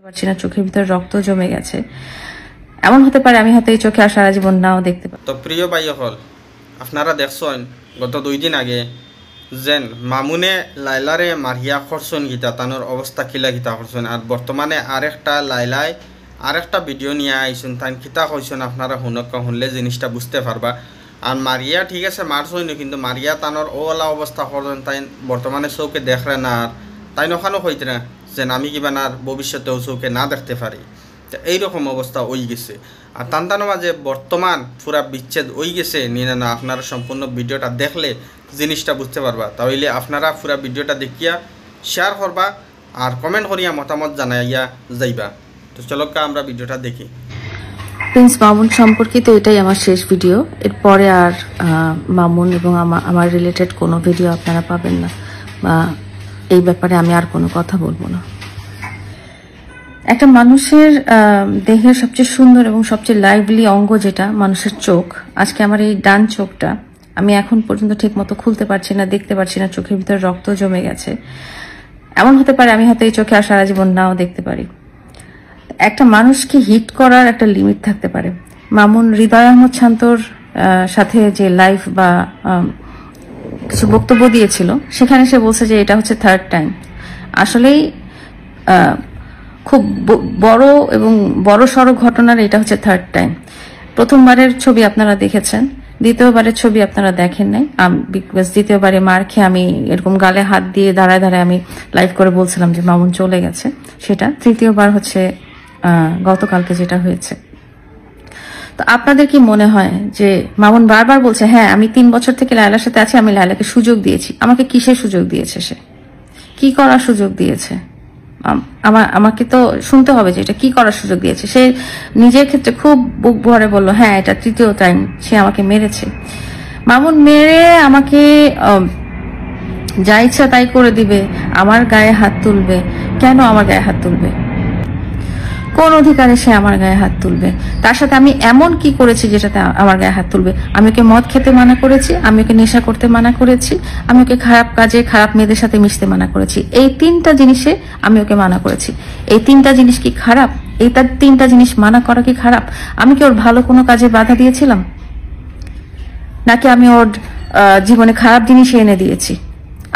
পারছি না, চোখের ভিতর রক্ত জমে গেছে। এমন হতে পারে আমি হয়তো এই চোখে আর সারা জীবন নাও দেখতে পারি। তো প্রিয় ভাই হল, আপনারা দেখছেন গত 2 দিন আগে যেন মামুনে লাইলারে মারিয়া করছেন গীতা তানোর অবস্থা কিলা গীতা করছেন, আর বর্তমানে আরেকটা লাইলায় আরেকটা ভিডিও নিয়ে আইসুন তাই কিতা কইছেন আপনারা শুনলে জিনিসটা বুঝতে পারবা। আর মারিয়া ঠিক আছে মারছই না, কিন্তু মারিয়া তানোর ওলা অবস্থা করছেন তাই বর্তমানে চৌকে দেখরে না, আর তাই ওখানেও হইতে না যে আমি কিবা না ভবিষ্যতেও চৌকে না দেখতে পারি। তো এইরকম অবস্থা হয়ে গেছে। আর তান্তানোর মাঝে বর্তমান পুরা বিচ্ছেদ হয়ে গেছে নিয়ে না, আপনারা সম্পূর্ণ ভিডিওটা দেখলে জিনিসটা বুঝতে পারবা। তাহলে আপনারা পুরা ভিডিওটা দেখিয়া শেয়ার করবা আর কমেন্ট করিয়া মতামত জানাইয়া যাইবা। তো চলকা আমরা ভিডিওটা দেখি। প্রিন্স মামুন সম্পর্কিত এটাই আমার শেষ ভিডিও। এরপরে আর মামুন এবং আমার রিলেটেড কোনো ভিডিও আপনারা পাবেন না, বা এই ব্যাপারে আমি আর কোনো কথা বলবো না। একটা মানুষের দেহের সবচেয়ে সুন্দর এবং সবচেয়ে লাইভলি অঙ্গ যেটা মানুষের চোখ, আজকে আমার এই ডান চোখটা আমি এখন পর্যন্ত ঠিক মতো খুলতে পারছি না, দেখতে পারছি না, চোখের ভিতর রক্ত জমে গেছে। এমন হতে পারে আমি হয়তো এই চোখে আর সারা জীবন নাও দেখতে পারি। একটা মানুষকে হিট করার একটা লিমিট থাকতে পারে। মামুন হৃদয় আহমদ শান্তর সাথে যে লাইভ বা কিছু বক্তব্য দিয়েছিল, সেখানে সে বলছে যে এটা হচ্ছে 3rd টাইম। আসলেই খুব বড় এবং বড় সড়ো ঘটনার এটা হচ্ছে 3rd টাইম। প্রথমবারের ছবি আপনারা দেখেছেন, দ্বিতীয়বারের ছবি আপনারা দেখেন নাই, বিকজ দ্বিতীয়বারে মার খেয়ে আমি এরকম গালে হাত দিয়ে দাঁড়ায় দাঁড়ায় আমি লাইভ করে বলছিলাম যে মামুন চলে গেছে। সেটা তৃতীয়বার হচ্ছে গতকালকে যেটা হয়েছে। তো আপনাদের কি মনে হয় যে মামুন বারবার বলছে হ্যাঁ আমি 3 বছর থেকে লায়লার সাথে আছি, আমি লায়লাকে সুযোগ দিয়েছি। আমাকে কিসের সুযোগ দিয়েছে? সে কি করার সুযোগ দিয়েছে? আমাকে তো শুনতে হবে যে এটা কি করার সুযোগ দিয়েছে। সে নিজের ক্ষেত্রে খুব বুক ভরে বলল হ্যাঁ এটা 3য় টাইম সে আমাকে মেরেছে। মামুন মেরে আমাকে যা ইচ্ছা তাই করে দিবে, আমার গায়ে হাত তুলবে। কেন আমার গায়ে হাত তুলবে? কোন অধিকারে সে আমার গায়ে হাত তুলবে? তার সাথে আমি এমন কি করেছি যেটাতে আমার গায়ে হাত তুলবে? আমি ওকে মদ খেতে মানা করেছি, আমি ওকে নেশা করতে মানা করেছি, আমি ওকে খারাপ কাজে খারাপ মেয়েদের সাথে মিশতে মানা করেছি। এই 3টা জিনিসে আমি ওকে মানা করেছি। এই 3টা জিনিস কি খারাপ? এই 3টা জিনিস মানা করা কি খারাপ? আমি কি ওর ভালো কোনো কাজে বাধা দিয়েছিলাম, নাকি আমি ওর জীবনে খারাপ জিনিস এনে দিয়েছি?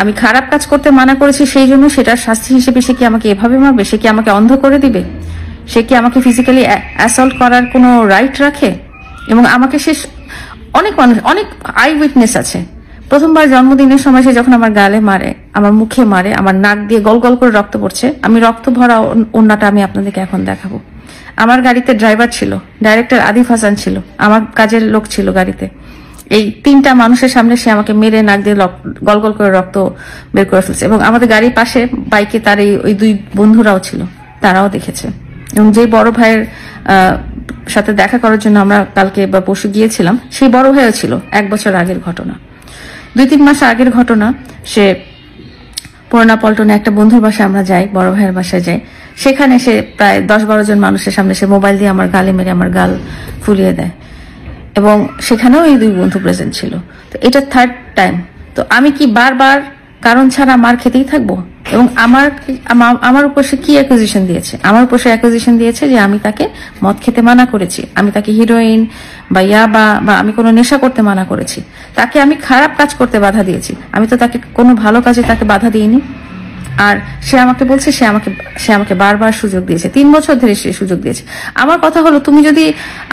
আমি খারাপ কাজ করতে মানা করেছি, সেই জন্য সেটার শাস্তি হিসেবে সে কি আমাকে এভাবে মারবে? সে কি আমাকে অন্ধ করে দিবে? সে কি আমাকে ফিজিক্যালি অ্যাসল্ট করার কোনো রাইট রাখে? এবং আমাকে সে অনেক মানুষ, অনেক আই উইটনেস আছে। প্রথমবার জন্মদিনের সময় সে যখন আমার গালে মারে, আমার মুখে মারে, আমার নাক দিয়ে গল গল করে রক্ত পড়ছে, আমি রক্ত ভরা ওন্নাটা আমি আপনাদেরকে এখন দেখাবো। আমার গাড়িতে ড্রাইভার ছিল, ডাইরেক্টর আদিফ হাসান ছিল, আমার কাজের লোক ছিল গাড়িতে। এই 3টা মানুষের সামনে সে আমাকে মেরে নাক দিয়ে গল গল করে রক্ত বের করে ফেলছে। এবং আমাদের গাড়ির পাশে বাইকে তার ওই 2 বন্ধুরাও ছিল, তারাও দেখেছে। এবং যে বড় ভাইয়ের সাথে দেখা করার জন্য আমরা কালকে বা পরশু গিয়েছিলাম, সেই বড় ভাইও ছিল। 1 বছর আগের ঘটনা, 2-3 মাস আগের ঘটনা। সে পুরোনা পল্টনে একটা বন্ধুর বাসায় আমরা যাই, বড় ভাইয়ের বাসায় যাই। সেখানে সে প্রায় 10-12 জন মানুষের সামনে সে মোবাইল দিয়ে আমার গালে মেরে আমার গাল ফুলিয়ে দেয়, এবং সেখানেও এই 2 বন্ধু প্রেজেন্ট ছিল। তো এটা 3rd টাইম। তো আমি কি বারবার কারণ ছাড়া মার খেতেই থাকবো? এবং আমার উপর সে কি অ্যাকুজিশন দিয়েছে? আমার উপর সে অ্যাকুজিশন দিয়েছে যে আমি তাকে মদ খেতে মানা করেছি, আমি তাকে হিরোইন বা ইয়াবা বা আমি কোনো নেশা করতে মানা করেছি, তাকে আমি খারাপ কাজ করতে বাধা দিয়েছি। আমি তো তাকে কোনো ভালো কাজে তাকে বাধা দিইনি। আর সে আমাকে বলছে সে আমাকে বারবার সুযোগ দিয়েছে, 3 বছর ধরে সে সুযোগ দিয়েছে। আমার কথা হলো, তুমি যদি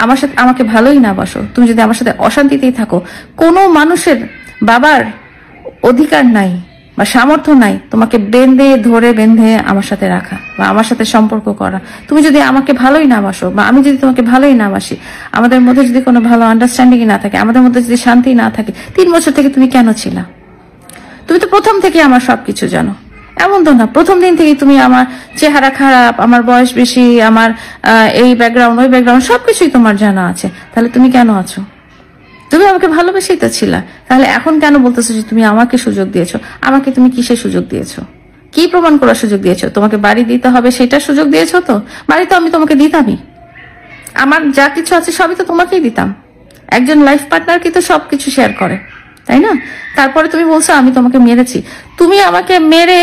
আমার সাথে আমাকে ভালোই না বাসো, তুমি যদি আমার সাথে অশান্তিতেই থাকো, কোনো মানুষের বাবার অধিকার নাই বা সামর্থ্য নাই তোমাকে বেঁধে আমার সাথে রাখা বা আমার সাথে সম্পর্ক করা। তুমি যদি আমাকে ভালোই না বাসো বা আমি যদি তোমাকে ভালোই না বাসি, আমাদের মধ্যে যদি কোনো ভালো আন্ডারস্ট্যান্ডিং না থাকে, আমাদের মধ্যে যদি শান্তি না থাকে, 3 বছর থেকে তুমি কেন ছিলা? তুমি তো প্রথম থেকে আমার সবকিছু জানো। এমন তো না প্রথম দিন থেকে তুমি আমার চেহারা খারাপ, আমার বয়স বেশি, আমার এই ব্যাকগ্রাউন্ড ওই ব্যাকগ্রাউন্ড সবকিছুই তোমার জানা আছে। তাহলে তুমি কেন আছো? তুমি আমাকে ভালোবেসেই তো ছিলা। তাহলে এখন কেন বলতেছো যে তুমি আমাকে সুযোগ দিয়েছো? আমাকে তুমি কিসের সুযোগ দিয়েছো? কি প্রমাণ করার সুযোগ দিয়েছো? তোমাকে বাড়ি দিতে হবে সেটার সুযোগ দিয়েছো? তো বাড়ি তো আমি তোমাকে দিতামই, আমার যা কিছু আছে সবই তো তোমাকেই দিতাম। একজন লাইফ পার্টনার কি তো সবকিছু শেয়ার করে, তাই না? তারপরে তুমি বলছো আমি তোমাকে মেরেছি। তুমি আমাকে মেরে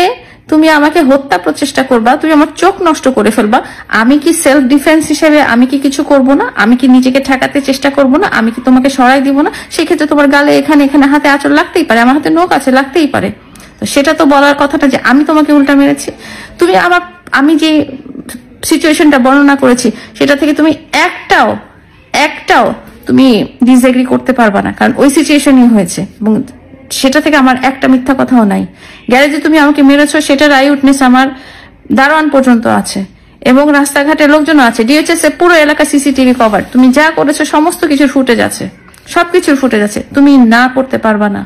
তুমি আমাকে হত্যা প্রচেষ্টা করবা, তুমি আমার চোখ নষ্ট করে ফেলবা, আমি কি সেলফ ডিফেন্স হিসেবে আমি কি কিছু করব না? আমি কি নিজেকে ঠেকাতে চেষ্টা করব না? আমি কি তোমাকে সরাই দিব না? সেক্ষেত্রে তোমার গালে এখানে এখানে হাতে আঁচড় লাগতেই পারে, আমার হাতে নখ আছে, লাগতেই পারে। তো সেটা তো বলার কথাটা যে আমি তোমাকে উল্টা মেরেছি। তুমি আমি যে সিচুয়েশনটা বর্ণনা করেছি সেটা থেকে তুমি একটাও তুমি ডিসএগ্রি করতে পারবা না, কারণ ওই সিচুয়েশনই হয়েছে এবং সেটা থেকে আমার একটা মিথ্যা কথাও নাই। গ্যারেজে তুমি আমাকে মেরেছো সেটার আই উইটনেস আমার দারোয়ান পর্যন্ত আছে এবং রাস্তাঘাটে লোকজনও আছে, ডিএইচএস এর পুরো এলাকা সিসিটিভি কভার, তুমি যা করেছো সমস্ত কিছুর ফুটেজ আছে, সবকিছুর ফুটেজ আছে, তুমি না করতে পারবা না,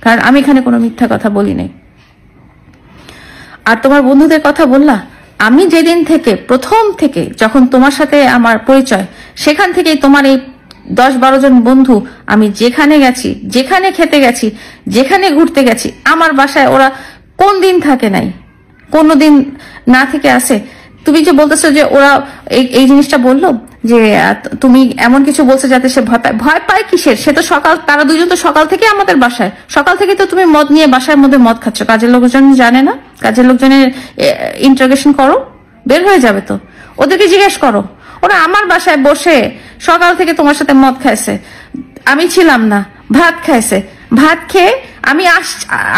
কারণ আমি এখানে কোনো মিথ্যা কথা বলি নাই। আর তোমার বন্ধুদের কথা বললা, আমি যেদিন থেকে প্রথম থেকে যখন তোমার সাথে আমার পরিচয়, সেখান থেকেই তোমার এই 10-12 জন বন্ধু, আমি যেখানে গেছি, যেখানে খেতে গেছি, যেখানে ঘুরতে গেছি, আমার বাসায় ওরা কোন দিন থাকে নাই, কোনদিন না থেকে আসে। তুমি যে বলতেছো যে ওরা এই জিনিসটা বললো যে তুমি এমন কিছু বলছো যাতে সে ভয় পায় কিসের? সে তো তারা দুজন তো সকাল থেকে আমাদের বাসায়, সকাল থেকে তো তুমি মদ নিয়ে বাসার মধ্যে মদ খাচ্ছ, কাজের লোকজন জানে না? কাজের লোকজনের ইন্টারোগেশন করো, বের হয়ে যাবে তো, ওদেরকে জিজ্ঞেস করো। ওরা আমার বাসায় বসে সকাল থেকে তোমার সাথে মদ খাইছে, আমি ছিলাম না, ভাত খাইছে, ভাত খেয়ে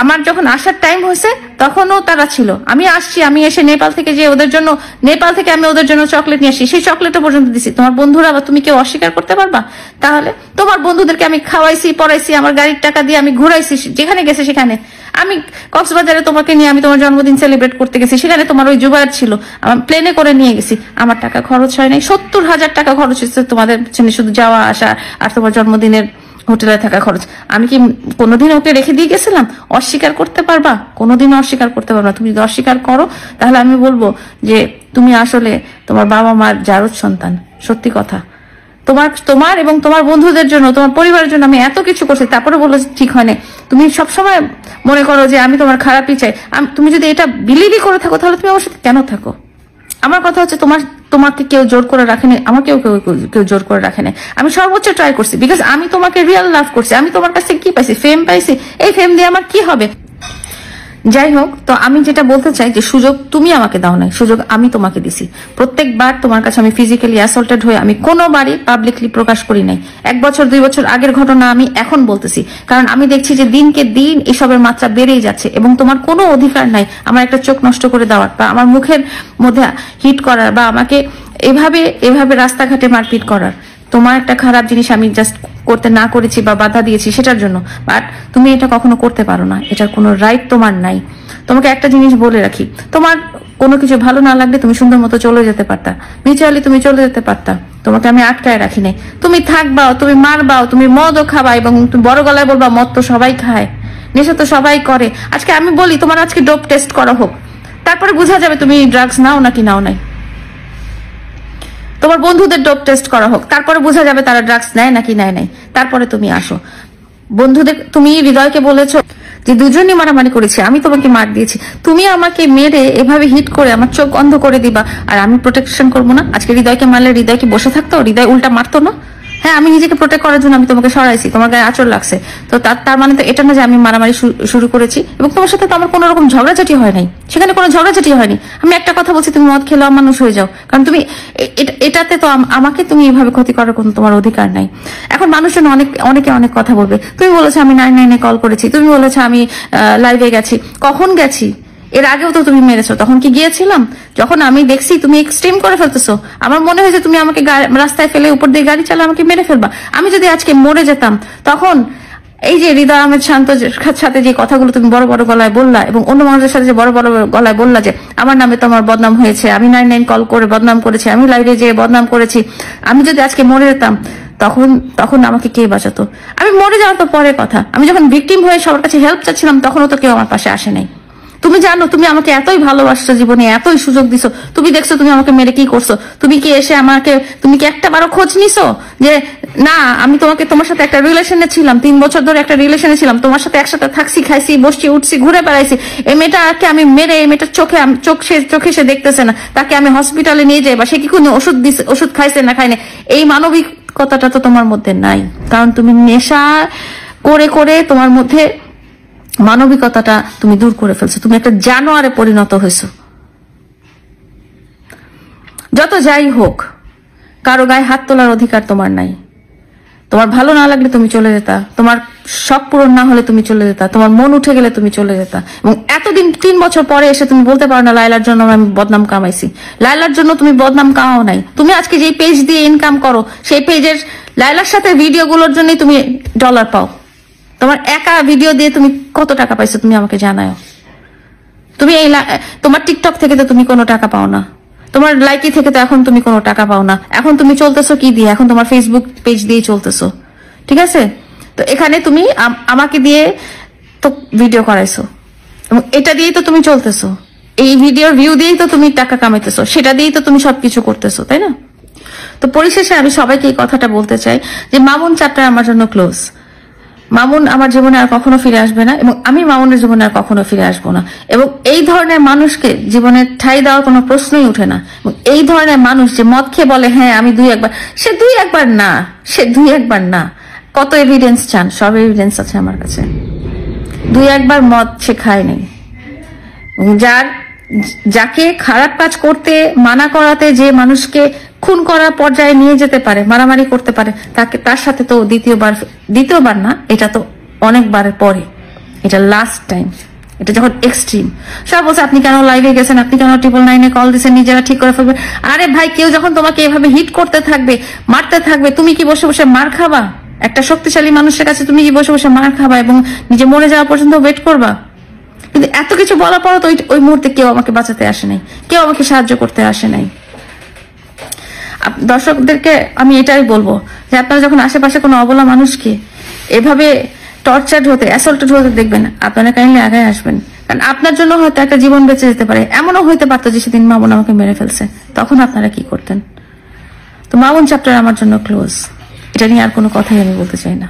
আমার যখন আসার টাইম হয়েছে তখনও তারা ছিল। আমি আসছি, আমি এসে নেপাল থেকে আমি ওদের জন্য চকলেট নিয়ে আসি, সেই চকলেটও পর্যন্ত দিছি। তোমার বন্ধুরা বা তুমি কেউ অস্বীকার করতে পারবা? তাহলে তোমার বন্ধুদেরকে আমি খাওয়াইছি, পড়াইছি, আমার গাড়ির টাকা দিয়ে আমি ঘুরাইছি যেখানে গেছে সেখানে। আমি কক্সবাজারে তোমাকে নিয়ে আমি তোমার জন্মদিন সেলিব্রেট করতে গেছি, সেখানে তোমার ওই জুবায়ের ছিল, আমার প্লেনে করে নিয়ে গেছি, আমার টাকা খরচ হয় নাই, 70,000 টাকা খরচ হয়েছে তোমাদের পেছনে, শুধু যাওয়া আসা আর তোমার জন্মদিনের হোটেলে থাকা খরচ। আমি কি কোনোদিন ওকে রেখে দিয়ে গেছিলাম? অস্বীকার করতে পারবা? কোনোদিনও অস্বীকার করতে পারবা। তুমি যদি অস্বীকার করো তাহলে আমি বলবো যে তুমি আসলে তোমার বাবা মার জারজ সন্তান। সত্যি কথা, তোমার এবং তোমার বন্ধুদের জন্য, তোমার পরিবারের জন্য আমি এত কিছু করছি, তারপরে বললো ঠিক হয় না। তুমি সবসময় মনে করো যে আমি তোমার খারাপই চাই। তুমি যদি এটা বিলিভই করে থাকো তাহলে তুমি আমার সাথে কেন থাকো? আমার কথা হচ্ছে তোমাকে কেউ জোর করে রাখেনি, আমাকে কেউ জোর করে রাখে নাই। আমি সর্বোচ্চ ট্রাই করছি, বিকজ আমি তোমাকে রিয়েল লাভ করছি। আমি তোমার কাছ থেকে কি পাইছি? ফেম পাইছি। এই ফেম দিয়ে আমার কি হবে? যাই হোক, তো আমি যেটা বলতে চাই যে সুযোগ তুমি আমাকে দাও নাই, সুযোগ আমি তোমাকে দিছি। প্রত্যেকবার তোমার কাছে আমি ফিজিক্যালি অ্যাসল্টেড হয়ে আমি কোনোবারই পাবলিকলি প্রকাশ করি নাই। 1 বছর 2 বছর আগের ঘটনা আমি এখন বলতেছি, কারণ আমি দেখছি যে দিনকে দিন এসবের মাত্রা বেড়েই যাচ্ছে এবং তোমার কোনো অধিকার নাই আমার একটা চোখ নষ্ট করে দেওয়ার বা আমার মুখের মধ্যে হিট করার বা আমাকে এভাবে রাস্তাঘাটে মারপিট করার। তোমার একটা খারাপ জিনিস আমি জাস্ট করতে না করেছি বা বাধা দিয়েছি সেটার জন্য, বাট তুমি এটা কখনো করতে পারো না, এটার কোনো রাইট তোমার নাই। তোমাকে একটা জিনিস বলে রাখি, তোমার কোনো কিছু ভালো না লাগলে তুমি সুন্দর মতো চলে যেতে পারতা, মিউচুয়ালি তুমি চলে যেতে পারতা, তোমাকে আমি আটকায় রাখি নাই। তুমি থাকবাও, তুমি মারবাও, তুমি মদও খাবা এবং তুমি বড় গলায় বলবা মদ তো সবাই খায়, নেশা তো সবাই করে। আজকে আমি বলি তোমার আজকে ডোপ টেস্ট করা হোক, তারপরে বোঝা যাবে তুমি ড্রাগস নাও নাকি নাও নাই। তোমার বন্ধুদের ডোপ টেস্ট করা হোক, তারপরে বোঝা যাবে তারা ড্রাগস নেয় নাকি নেয় নাই। তারপরে তুমি আসো। বন্ধুদের, তুমি হৃদয়কে বলেছো যে দুজনই মারামারি করেছি, আমি তোমাকে মার দিয়েছি, তুমি আমাকে মেরে এভাবে হিট করে আমার চোখ অন্ধ করে দিবা আর আমি প্রোটেকশন করবো না? আজকে হৃদয়কে মারলে হৃদয় কি বসে থাকতো? হৃদয় উল্টা মারতো না? হ্যাঁ, আমি নিজেকে প্রোটেক্ট করার জন্য আমি তোমাকে সরাইছি, তোমার গায়ে আঁচড় লাগছে, তো তার মানে তো এটা না যে আমি মারামারি শুরু করেছি। এবং তোমার সাথে তো আমার কোনো রকম ঝগড়াঝাটি হয় নাই, সেখানে কোনো ঝগড়াঝাটি হয়নি। আমি একটা কথা বলছি, তুমি মদ খেলেও মানুষ হয়ে যাও, কারণ তুমি এটাতে তো আমাকে তুমি এভাবে ক্ষতি করার কোনো তোমার অধিকার নাই। এখন মানুষজন অনেকে অনেক কথা বলবে। তুমি বলেছো আমি 999 কল করেছি, তুমি বলেছো আমি লাইভে গেছি। কখন গেছি? এর আগেও তো তুমি মেরেছো, তখন কি গিয়েছিলাম? যখন আমি দেখছি তুমি এক্সট্রিম করে ফেলতেছো, আমার মনে হয়েছে তুমি আমাকে রাস্তায় ফেলে উপর দিয়ে গাড়ি চালা আমাকে মেরে ফেলবা। আমি যদি আজকে মরে যেতাম, তখন এই যে হৃদয় আহমেদ শান্ত সাথে যে কথাগুলো তুমি বড় বড় গলায় বললা এবং অন্য মানুষের সাথে যে বড় বড় গলায় বললা যে আমার নামে তোমার বদনাম হয়েছে, আমি 999 কল করে বদনাম করেছি, আমি লাইভে যেয়ে বদনাম করেছি, আমি যদি আজকে মরে যেতাম তখন আমাকে কে বাঁচাতো? আমি মরে যাওয়া তো পরের কথা, আমি যখন ভিকটিম হয়ে সবার কাছে হেল্প চাচ্ছিলাম তখনও তো কেউ আমার পাশে আসে নাই। তুমি জানো তুমি আমাকে এতই ভালোবাসছো, জীবনে এতই সুযোগ দিছো, তুমি দেখছো তুমি আমাকে মেরে কি করছো? তুমি কি এসে তুমি কি একটা বারো খোঁজ নিছো যে না আমি তোমার সাথে একটা রিলেশনে ছিলাম, 3 বছর ধরে একটা রিলেশনে ছিলাম, তোমার সাথে একসাথে থাকছি, খাইছি, বসছি, উঠছি, ঘুরে বেড়াইছি, এই মেয়েটাকে আমি মেরে এই মেয়েটার চোখে সে দেখতেছে না, তাকে আমি হসপিটালে নিয়ে যাই বা সে কি কোনো ওষুধ খাইছে না খাইনি, এই মানবিকতাটা তো তোমার মধ্যে নাই। কারণ তুমি নেশা করে তোমার মধ্যে মানবিকতাটা তুমি দূর করে ফেলছো, তুমি একটা জানোয়ারে পরিণত হয়েছো। যত যাই হোক, কারো গায়ে হাত তোলার অধিকার তোমার নাই। তোমার ভালো না লাগলে তুমি চলে যেতা, তোমার শখ পূরণ না হলে তুমি চলে যেতা, তোমার মন উঠে গেলে তুমি চলে যেতা। এবং এতদিন 3 বছর পরে এসে তুমি বলতে পারো না লাইলার জন্য আমি বদনাম কামাইছি। লাইলার জন্য তুমি বদনাম কামাও নাই। তুমি আজকে যে পেজ দিয়ে ইনকাম করো, সেই পেজের লাইলার সাথে ভিডিওগুলোর জন্যই তুমি ডলার পাও। তোমার একা ভিডিও দিয়ে তুমি কত টাকা পাইছো তুমি আমাকে জানাও। তুমি এই তোমার টিকটক থেকে তো তুমি কোনো টাকা পাও না, তোমার লাইকি থেকে তো এখন তুমি কোনো টাকা পাও না। এখন তুমি চলতেছো কি দিয়ে? এখন তোমার ফেসবুক পেজ দিয়ে চলতেছো, ঠিক আছে? তো এখানে তুমি আমাকে দিয়ে তো ভিডিও করাইছো এবং এটা দিয়েই তো তুমি চলতেছো, এই ভিডিওর ভিউ দিয়েই তো তুমি টাকা কামাইতেছো, সেটা দিয়েই তো তুমি সবকিছু করতেছো, তাই না? তো পরিশেষে আমি সবাইকে এই কথাটা বলতে চাই যে মামুন চ্যাপ্টার আমার জন্য ক্লোজ। মামুন আমার জীবনে আর কখনো ফিরে আসবে না এবং আমি মামুনের জীবনে আর কখনো ফিরে আসবো না। এবং এই ধরনের মানুষকে জীবনে ঠাঁই দেওয়ার কোনো প্রশ্নই ওঠে না। এবং এই ধরনের মানুষ যে মদ খেয়ে বলে হ্যাঁ আমি 2-1 বার, সে 2-1 বার না, সে 2-1 বার না। কত এভিডেন্স চান? সব এভিডেন্স আছে আমার কাছে। 2-1 বার মদ সে খায় নাই। যাকে খারাপ কাজ করতে মানা করাতে যে মানুষকে খুন করার পর্যায়ে নিয়ে যেতে পারে, মারামারি করতে পারে, তার সাথে তো দ্বিতীয়বার না, এটা তো অনেকবারের পরে, এটা লাস্ট টাইম, এটা যখন এক্সট্রিম। সব বলছে আপনি কেন লাইভে গেছেন, আপনি কেন 999 কল দিচ্ছেন, নিজেরা ঠিক করে ফেলবে। আরে ভাই, কেউ যখন তোমাকে এভাবে হিট করতে থাকবে, মারতে থাকবে, তুমি কি বসে বসে মার খাবা? একটা শক্তিশালী মানুষের কাছে তুমি কি বসে বসে মার খাবা এবং নিজে মরে যাওয়া পর্যন্ত ওয়েট করবা? কিন্তু এত কিছু বলার পরও তো ওই মুহূর্তে কেউ আমাকে বাঁচাতে আসে নাই, কেউ আমাকে সাহায্য করতে আসে নাই। দর্শকদেরকে আমি এটাই বলবো যে আপনারা যখন আশেপাশে কোনো অবলা মানুষকে এভাবে টর্চার্ড হতে, অ্যাসল্টেড হতে দেখবেন, আপনারা কাইন্ডলি আগায় আসবেন। কারণ আপনার জন্য হয়তো একটা জীবন বেঁচে যেতে পারে। এমনও হইতে পারতো যে সেদিন মামুন আমাকে মেরে ফেলছে, তখন আপনারা কি করতেন? তো মামুন চ্যাপ্টার আমার জন্য ক্লোজ, এটা নিয়ে আর কোনো কথাই আমি বলতে চাই না।